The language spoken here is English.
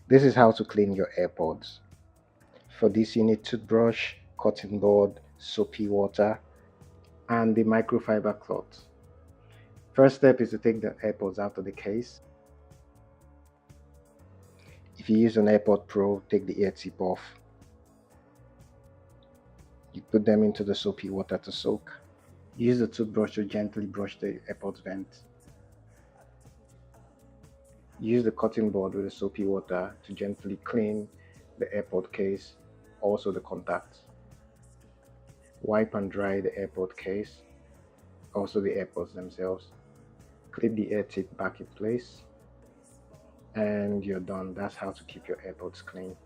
This is how to clean your AirPods. For this, you need toothbrush, cotton board, soapy water, and the microfiber cloth. First step is to take the AirPods out of the case. If you use an AirPod Pro, take the ear tip off. You put them into the soapy water to soak. Use the toothbrush to gently brush the AirPods vent. Use the cotton board with the soapy water to gently clean the AirPod case, also the contacts. Wipe and dry the AirPod case, also the AirPods themselves. Clip the ear tip back in place, and you're done. That's how to keep your AirPods clean.